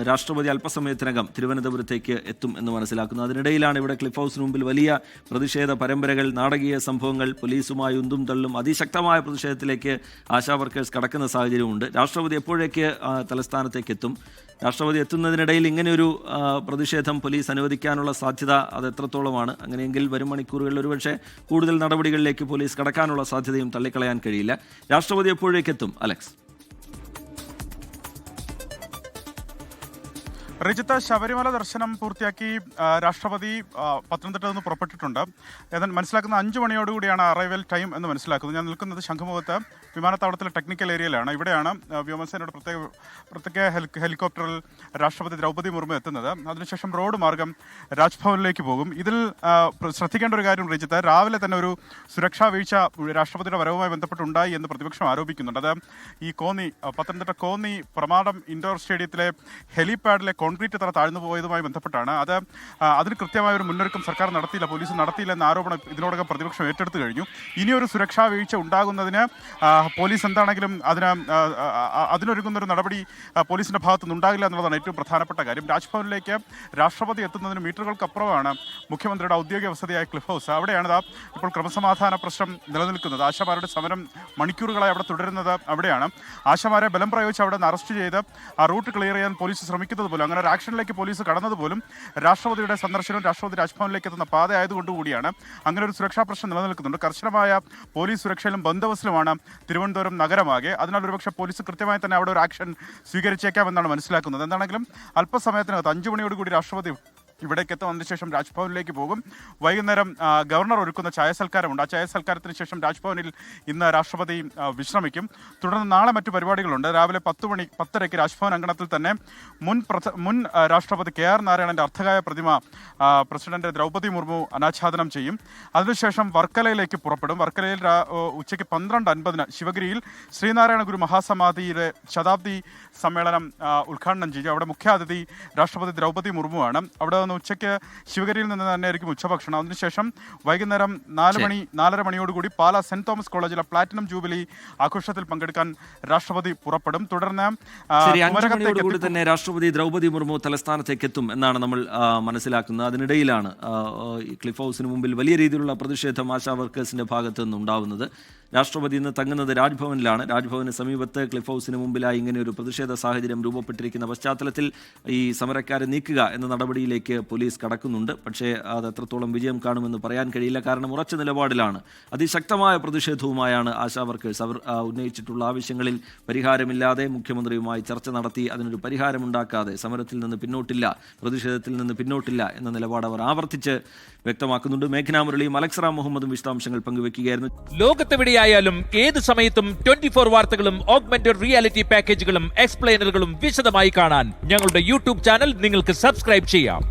രാഷ്ട്രപതി അല്പസമയത്തിനകം തിരുവനന്തപുരത്തേക്ക് എത്തും എന്ന് മനസ്സിലാക്കുന്നു. അതിനിടയിലാണ് ഇവിടെ ക്ലിഫ് ഹൗസിന് മുമ്പിൽ വലിയ പ്രതിഷേധ പരമ്പരകൾ, നാടകീയ സംഭവങ്ങൾ, പോലീസുമായി ഉന്തും തള്ളും, അതിശക്തമായ പ്രതിഷേധത്തിലേക്ക് ആശാ വർക്കേഴ്സ് കടക്കുന്ന സാഹചര്യമുണ്ട്. രാഷ്ട്രപതി എപ്പോഴേക്ക് തലസ്ഥാനത്തേക്ക് എത്തും? രാഷ്ട്രപതി എത്തുന്നതിനിടയിൽ ഇങ്ങനെയൊരു പ്രതിഷേധം പോലീസ് അനുവദിക്കാനുള്ള സാധ്യത അത് എത്രത്തോളമാണ്? അങ്ങനെയെങ്കിൽ വരും മണിക്കൂറുകളിൽ ഒരുപക്ഷെ കൂടുതൽ നടപടികളിലേക്ക് പോലീസ് കടക്കാനുള്ള സാധ്യതയും തള്ളിക്കളയാൻ കഴിയില്ല. രാഷ്ട്രപതി എപ്പോഴേക്കെത്തും അലക്സ്? റിജിത്ത്, ശബരിമല ദർശനം പൂർത്തിയാക്കി രാഷ്ട്രപതി പത്തനംതിട്ടയിൽ നിന്ന് പുറപ്പെട്ടിട്ടുണ്ട്. ഏതാണ്ട് മനസ്സിലാക്കുന്ന 5 മണിയോടുകൂടിയാണ് അറൈവൽ ടൈം എന്ന് മനസ്സിലാക്കുന്നത്. ഞാൻ നിൽക്കുന്നത് ശംഖുമുഖത്ത് വിമാനത്താവളത്തിലെ ടെക്നിക്കൽ ഏരിയയിലാണ്. ഇവിടെയാണ് വ്യോമസേനയുടെ പ്രത്യേക ഹെലികോപ്റ്ററിൽ രാഷ്ട്രപതി ദ്രൗപദി മുർമു എത്തുന്നത്. അതിനുശേഷം റോഡ് മാർഗം രാജ്ഭവനിലേക്ക് പോകും. ഇതിൽ ശ്രദ്ധിക്കേണ്ട ഒരു കാര്യം റിജിത്ത്, രാവിലെ തന്നെ ഒരു സുരക്ഷാ വീഴ്ച രാഷ്ട്രപതിയുടെ വരവുമായി ബന്ധപ്പെട്ടുണ്ടായി എന്ന് പ്രതിപക്ഷം ആരോപിക്കുന്നുണ്ട്. അത് ഈ പത്തനംതിട്ട കോന്നി പ്രമാടം ഇൻഡോർ സ്റ്റേഡിയത്തിലെ ഹെലിപാഡിലെ കോൺക്രീറ്റ് തറ താഴ്ന്നു പോയതുമായി ബന്ധപ്പെട്ടാണ്. അതിന് കൃത്യമായ ഒരു മുന്നൊരുക്കം സർക്കാർ നടത്തിയില്ല, പോലീസ് നടത്തിയില്ല എന്ന ആരോപണം ഇതിനോടകം പ്രതിപക്ഷം ഏറ്റെടുത്തു കഴിഞ്ഞു. ഇനിയൊരു സുരക്ഷാ വീഴ്ച ഉണ്ടാകുന്നതിന് പോലീസ് എന്താണെങ്കിലും അതിനൊരുങ്ങുന്നൊരു നടപടി പോലീസിന്റെ ഭാഗത്തുനിന്ന് ഉണ്ടാകില്ല എന്നുള്ളതാണ് ഏറ്റവും പ്രധാനപ്പെട്ട കാര്യം. രാജ്ഭവനിലേക്ക് രാഷ്ട്രപതി എത്തുന്നതിന് മീറ്ററുകൾക്കപ്പുറമാണ് മുഖ്യമന്ത്രിയുടെ ഔദ്യോഗിക വസതിയായ ക്ലിഫ് ഹൗസ്. അവിടെയാണ് ഇപ്പോൾ ക്രമസമാധാന പ്രശ്നം നിലനിൽക്കുന്നത്. ആശമാരുടെ സമരം മണിക്കൂറുകളായി അവിടെ തുടരുന്നത് അവിടെയാണ്. ആശമാരെ ബലം പ്രയോഗിച്ച് അവിടെ നിന്ന് അറസ്റ്റ് ചെയ്ത് ആ റൂട്ട് ക്ലിയർ ചെയ്യാൻ പോലീസ് ശ്രമിക്കുന്നത് പോലും, അങ്ങനെ ഒരു ആക്ഷനിലേക്ക് പോലീസ് കടന്നതുപോലും രാഷ്ട്രപതിയുടെ സന്ദർശനവും രാഷ്ട്രപതി രാജ്ഭവനിലേക്ക് എത്തുന്ന പാത ആയതുകൊണ്ടുകൂടിയാണ്. അങ്ങനെ ഒരു സുരക്ഷാ പ്രശ്നം നിലനിൽക്കുന്നുണ്ട്. കർശനമായ പോലീസ് സുരക്ഷയിലും ബന്ദോബസ്തിലുമാണ് തിരുവനന്തപുരം നഗരമാകെ. അതിനാൽ ഒരുപക്ഷെ പോലീസ് കൃത്യമായി തന്നെ അവിടെ ഒരു ആക്ഷൻ സ്വീകരിച്ചേക്കാമെന്നാണ് മനസ്സിലാക്കുന്നത്. എന്താണെങ്കിലും അല്പസമയത്തിനകത്ത് 5 മണിയോടുകൂടി രാഷ്ട്രപതി ഇവിടേക്ക് എത്തും. അതിനുശേഷം രാജ്ഭവനിലേക്ക് പോകും. വൈകുന്നേരം ഗവർണർ ഒരുക്കുന്ന ചായ സൽക്കാരമുണ്ട്. ആ ചായ സൽക്കാരത്തിന് ശേഷം രാജ്ഭവനിൽ ഇന്ന് രാഷ്ട്രപതി വിശ്രമിക്കും. തുടർന്ന് നാളെ മറ്റു പരിപാടികളുണ്ട്. രാവിലെ 10:30 രാജ്ഭവൻ അങ്കണത്തിൽ തന്നെ മുൻ രാഷ്ട്രപതി KR നാരായണന്റെ അർദ്ധകായ പ്രതിമ പ്രസിഡന്റ് ദ്രൗപദി മുർമു അനാച്ഛാദനം ചെയ്യും. അതിനുശേഷം വർക്കലയിലേക്ക് പുറപ്പെടും. വർക്കലയിൽ ഉച്ചയ്ക്ക് 12:50 ശിവഗിരിയിൽ ശ്രീനാരായണ ഗുരു മഹാസമാധിയിലെ ശതാബ്ദി സമ്മേളനം ഉദ്ഘാടനം ചെയ്യും. അവിടെ മുഖ്യാതിഥി രാഷ്ട്രപതി ദ്രൗപദി മുർമു ആണ്. അവിടെ ഉച്ചയ്ക്ക് ശിവഗിരിയിൽ നിന്ന് തന്നെയായിരിക്കും ഉച്ചഭക്ഷണം. അതിനുശേഷം വൈകുന്നേരം 4:30 മണിയോടുകൂടി പാലാ സെന്റ് തോമസ് കോളേജിലെ പ്ലാറ്റിനം ജൂബിലി ആഘോഷത്തിൽ പങ്കെടുക്കാൻ രാഷ്ട്രപതി പുറപ്പെടും. തുടർന്ന് തന്നെ രാഷ്ട്രപതി ദ്രൗപദി മുർമു തലസ്ഥാനത്തേക്ക് എത്തും എന്നാണ് നമ്മൾ മനസ്സിലാക്കുന്നത്. അതിനിടയിലാണ് ക്ലിഫ് ഹൗസിന് മുമ്പിൽ വലിയ രീതിയിലുള്ള പ്രതിഷേധം ആശാ വർക്കേഴ്സിന്റെ ഭാഗത്തു നിന്നുണ്ടാവുന്നത്. രാഷ്ട്രപതി ഇന്ന് തങ്ങുന്നത് രാജ്ഭവനിലാണ്. രാജ്ഭവന് സമീപത്ത് ക്ലിഫ് ഹൗസിന് മുമ്പിലായി ഇങ്ങനെ ഒരു പ്രതിഷേധ സാഹചര്യം രൂപപ്പെട്ടിരിക്കുന്ന പശ്ചാത്തലത്തിൽ ഈ സമരക്കാരെ നീക്കുക എന്ന നടപടിയിലേക്ക് പോലീസ് കടക്കുന്നുണ്ട്. പക്ഷേ അത് എത്രത്തോളം വിജയം കാണുമെന്ന് പറയാൻ കഴിയില്ല. കാരണം ഉറച്ച നിലപാടിലാണ്. അതിശക്തമായ പ്രതിഷേധവുമായാണ് ആശാ വർക്കേഴ്സ്. അവർ ഉന്നയിച്ചിട്ടുള്ള ആവശ്യങ്ങളിൽ പരിഹാരമില്ലാതെ മുഖ്യമന്ത്രിയുമായി ചർച്ച നടത്തി അതിനൊരു പരിഹാരമുണ്ടാക്കാതെ സമരത്തിൽ നിന്ന് പിന്നോട്ടില്ല, പ്രതിഷേധത്തിൽ നിന്ന് പിന്നോട്ടില്ല എന്ന നിലപാട് അവർ ആവർത്തിച്ച് വ്യക്തമാക്കുന്നുണ്ട്. മേഘ്ന മുരളിയും അലക്സറ മുഹമ്മദും വിശദാംശങ്ങൾ പങ്കുവെക്കുകയായിരുന്നു. ലോകത്തെവിടെയായാലും ഏത് സമയത്തും 24 വാർത്തകളും ഓഗ്മെന്റഡ് റിയാലിറ്റി പാക്കേജുകളും എക്സ്പ്ലെയിനറുകളും വിശദമായി കാണാൻ ഞങ്ങളുടെ യൂട്യൂബ് ചാനൽ നിങ്ങൾക്ക് സബ്സ്ക്രൈബ് ചെയ്യാം.